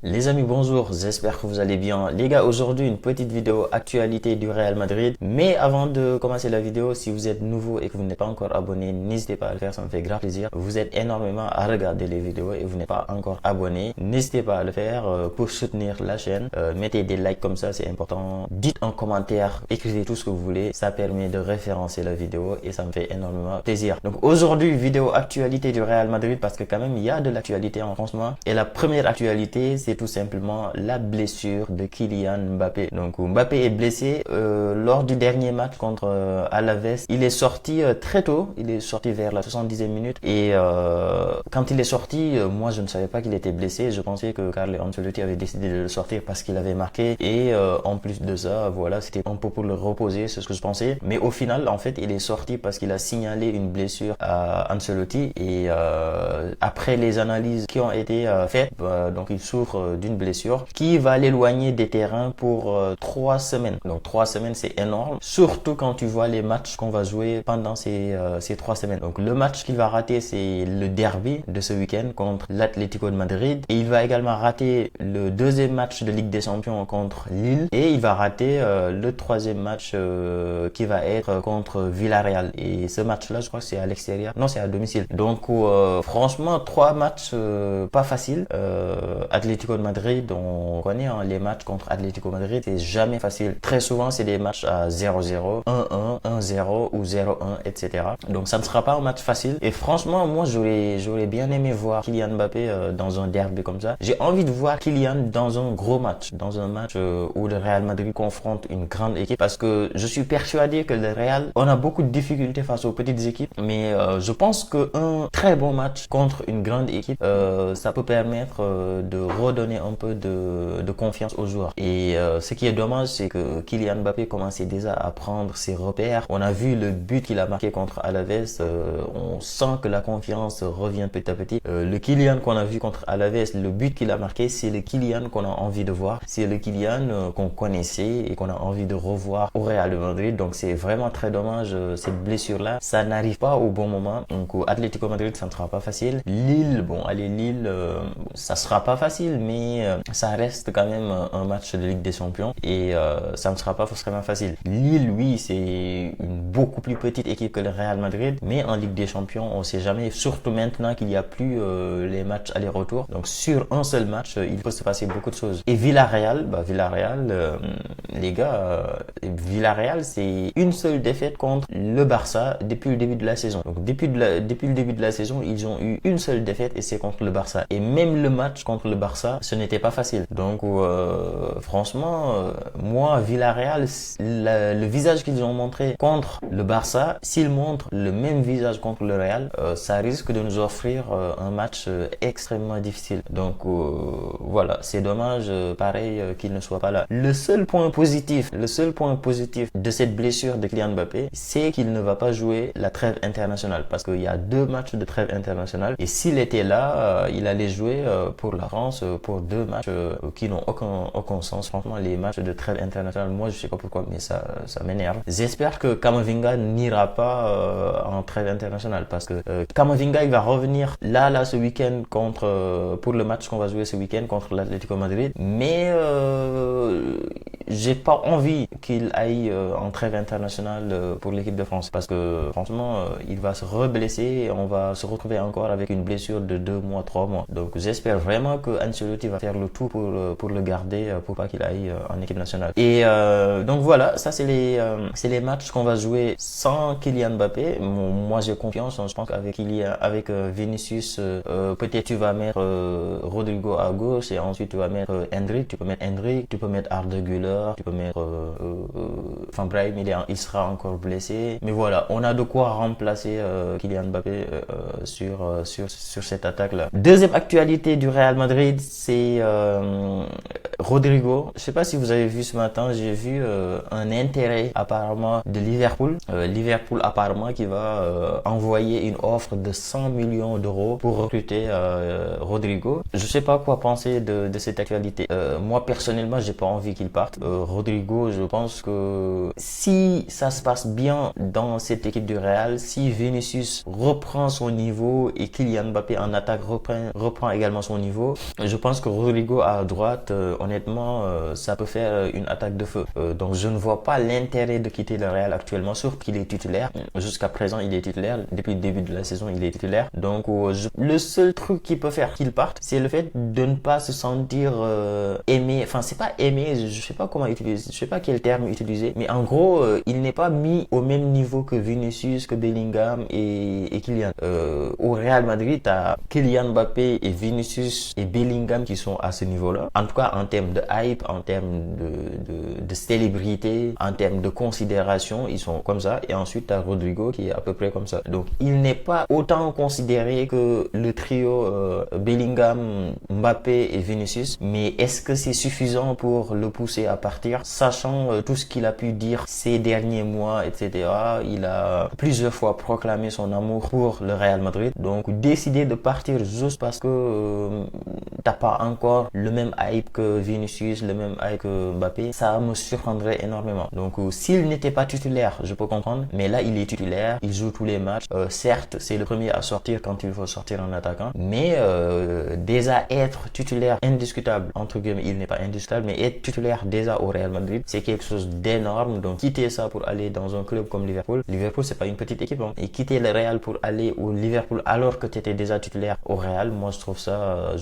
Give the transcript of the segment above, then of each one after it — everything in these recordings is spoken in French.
Les amis, bonjour, j'espère que vous allez bien. Les gars, aujourd'hui, une petite vidéo actualité du Real Madrid. Mais avant de commencer la vidéo, si vous êtes nouveau et que vous n'êtes pas encore abonné, n'hésitez pas à le faire, ça me fait grave plaisir. Vous êtes énormément à regarder les vidéos et vous n'êtes pas encore abonné. N'hésitez pas à le faire pour soutenir la chaîne. Mettez des likes comme ça, c'est important. Dites en commentaire, écrivez tout ce que vous voulez. Ça permet de référencer la vidéo et ça me fait énormément plaisir. Donc aujourd'hui, vidéo actualité du Real Madrid parce que quand même, il y a de l'actualité en France. Et la première actualité, c'est tout simplement la blessure de Kylian Mbappé. Donc Mbappé est blessé lors du dernier match contre Alaves. Il est sorti très tôt, il est sorti vers la 70e minute et quand il est sorti, moi je ne savais pas qu'il était blessé. Je pensais que Carlo Ancelotti avait décidé de le sortir parce qu'il avait marqué et en plus de ça, voilà, c'était un peu pour le reposer, c'est ce que je pensais. Mais au final, en fait, il est sorti parce qu'il a signalé une blessure à Ancelotti et après les analyses qui ont été faites, donc il souffre d'une blessure qui va l'éloigner des terrains pour 3 semaines. Donc 3 semaines, c'est énorme, surtout quand tu vois les matchs qu'on va jouer pendant ces 3 semaines. Donc le match qu'il va rater, c'est le derby de ce week-end contre l'Atlético de Madrid et il va également rater le deuxième match de Ligue des Champions contre Lille et il va rater le troisième match qui va être contre Villarreal. Et ce match-là, je crois que c'est à l'extérieur. Non, c'est à domicile. Donc franchement, 3 matchs pas faciles. Atlético de Madrid, on connaît les matchs contre Atlético de Madrid, c'est jamais facile. Très souvent, c'est des matchs à 0-0, 1-1, 1-0 ou 0-1, etc. Donc ça ne sera pas un match facile. Et franchement, moi, j'aurais bien aimé voir Kylian Mbappé dans un derby comme ça. J'ai envie de voir Kylian dans un gros match, dans un match où le Real Madrid confronte une grande équipe, parce que je suis persuadé que le Real, on a beaucoup de difficultés face aux petites équipes, mais je pense qu'un très bon match contre une grande équipe, ça peut permettre de redonner un peu de confiance aux joueurs. Et ce qui est dommage, c'est que Kylian Mbappé commençait déjà à prendre ses repères. On a vu le but qu'il a marqué contre Alaves, on sent que la confiance revient petit à petit. Le Kylian qu'on a vu contre Alaves, le but qu'il a marqué, c'est le Kylian qu'on a envie de voir. C'est le Kylian qu'on connaissait et qu'on a envie de revoir au Real Madrid. Donc c'est vraiment très dommage cette blessure-là. Ça n'arrive pas au bon moment. Donc au Atlético Madrid, ça ne sera pas facile. Lille, bon, allez, Lille, ça sera pas facile, mais ça reste quand même un match de Ligue des Champions et ça ne sera pas forcément facile. Lille, oui, c'est une beaucoup plus petite équipe que le Real Madrid, mais en Ligue des Champions, on sait jamais, surtout maintenant qu'il n'y a plus les matchs aller-retour. Donc sur un seul match, il peut se passer beaucoup de choses. Et Villarreal, les gars, Villarreal, c'est une seule défaite contre le Barça depuis le début de la saison. Donc depuis le début de la saison, ils ont eu une seule défaite et c'est contre le Barça. Et même le match contre le Barça, ce n'était pas facile. Donc franchement, moi, Villarreal, le visage qu'ils ont montré contre le Barça, s'ils montrent le même visage contre le Real, ça risque de nous offrir un match extrêmement difficile. Donc voilà, c'est dommage, pareil, qu'il ne soit pas là. Le seul point positif de cette blessure de Kylian Mbappé, c'est qu'il ne va pas jouer la trêve internationale parce qu'il y a 2 matchs de trêve internationale et s'il était là, il allait jouer pour la France pour 2 matchs qui n'ont aucun sens. Franchement, les matchs de trêve internationale, moi je sais pas pourquoi, mais ça m'énerve. J'espère que Camavinga n'ira pas en trêve internationale parce que Camavinga il va revenir là ce week-end contre pour le match qu'on va jouer ce week-end contre l'Atlético Madrid, mais j'ai pas envie qu'il aille en trêve internationale pour l'équipe de France parce que franchement il va se reblesser et on va se retrouver encore avec une blessure de 2 mois, 3 mois. Donc j'espère vraiment que Ancelotti va faire le tout pour le garder pour pas qu'il aille en équipe nationale. Et donc voilà, ça c'est les matchs qu'on va jouer sans Kylian Mbappé. Moi j'ai confiance, je pense qu'avec Vinicius, peut-être tu vas mettre Rodrigo à gauche et ensuite tu vas mettre Hendrik, tu peux mettre Arda Güler, tu peux mettre enfin Brahim, il sera encore blessé, mais voilà, on a de quoi remplacer Kylian Mbappé sur cette attaque là. Deuxième actualité du Real Madrid, c'est Rodrigo, je sais pas si vous avez vu ce matin, j'ai vu un intérêt apparemment de Liverpool. Liverpool apparemment qui va envoyer une offre de 100 millions d'euros pour recruter Rodrigo. Je sais pas quoi penser de cette actualité. Moi personnellement, j'ai pas envie qu'il parte. Rodrigo, je pense que si ça se passe bien dans cette équipe du Real, si Vinicius reprend son niveau et Kylian Mbappé en attaque reprend également son niveau, je pense que Rodrigo à droite, honnêtement, ça peut faire une attaque de feu. Donc je ne vois pas l'intérêt de quitter le Real actuellement, surtout qu'il est titulaire. Jusqu'à présent, il est titulaire. Depuis le début de la saison, il est titulaire. Donc le seul truc qui peut faire qu'il parte, c'est le fait de ne pas se sentir aimé. Enfin, c'est pas aimé, je sais pas comment utiliser, je sais pas quel terme utiliser, mais en gros, il n'est pas mis au même niveau que Vinicius, que Bellingham et Kylian. Au Real Madrid, t'as Kylian Mbappé et Vinicius et Bellingham qui sont à ce niveau-là. En tout cas, en termes de hype, en termes de célébrité, en termes de considération, ils sont comme ça. Et ensuite, t'as Rodrigo qui est à peu près comme ça. Donc, il n'est pas autant considéré que le trio Bellingham, Mbappé et Vinicius. Mais est-ce que c'est suffisant pour le pousser à partir, sachant tout ce qu'il a pu dire ces derniers mois, etc. Il a plusieurs fois proclamé son amour pour le Real Madrid. Donc, décider de partir juste parce que t'as pas encore le même hype que Vinicius, le même hype que Mbappé, ça me surprendrait énormément. Donc, s'il n'était pas titulaire, je peux comprendre. Mais là, il est titulaire, il joue tous les matchs. Certes, c'est le premier à sortir quand il faut sortir en attaquant. Mais déjà être titulaire indiscutable, entre guillemets, il n'est pas indiscutable, mais être titulaire déjà au Real Madrid, c'est quelque chose d'énorme. Donc, quitter ça pour aller dans un club comme Liverpool, c'est pas une petite équipe. Hein. Et quitter le Real pour aller au Liverpool alors que tu étais déjà titulaire au Real, moi je trouve ça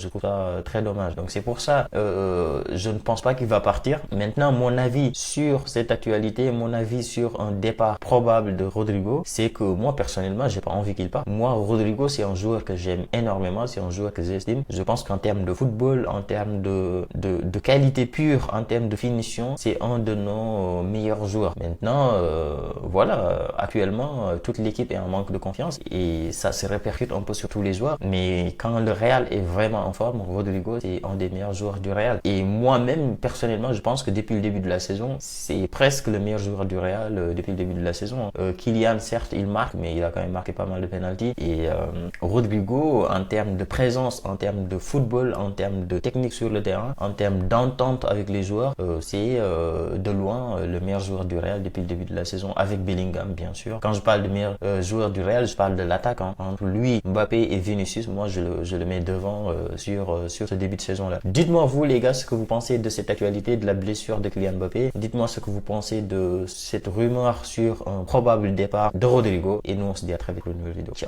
très dommage. Donc c'est pour ça, je ne pense pas qu'il va partir. Maintenant, mon avis sur cette actualité, mon avis sur un départ probable de Rodrigo, c'est que moi personnellement, j'ai pas envie qu'il parte. Moi, Rodrigo, c'est un joueur que j'aime énormément, c'est un joueur que j'estime. Je pense qu'en termes de football, en termes de qualité pure, en termes de finition, c'est un de nos meilleurs joueurs. Maintenant, voilà, actuellement, toute l'équipe est en manque de confiance et ça se répercute un peu sur tous les joueurs. Mais quand le Real est vraiment en forme, Rodrigo, c'est un des meilleurs joueurs du Real. Et moi-même, personnellement, je pense que depuis le début de la saison, c'est presque le meilleur joueur du Real depuis le début de la saison. Kylian, certes, il marque, mais il a quand même marqué pas mal de penalties. Et Rodrigo, en termes de présence, en termes de football, en termes de technique sur le terrain, en termes d'entente avec les joueurs, c'est de loin le meilleur joueur du Real depuis le début de la saison, avec Bellingham, bien sûr. Quand je parle de meilleur joueur du Real, je parle de l'attaque. Hein. Entre lui, Mbappé et Vinicius, moi, je le mets devant sur ce début de saison-là. Dites-moi, vous, les gars, ce que vous pensez de cette actualité, de la blessure de Kylian Mbappé. Dites-moi ce que vous pensez de cette rumeur sur un probable départ de Rodrigo. Et nous, on se dit à très vite pour une nouvelle vidéo. Ciao.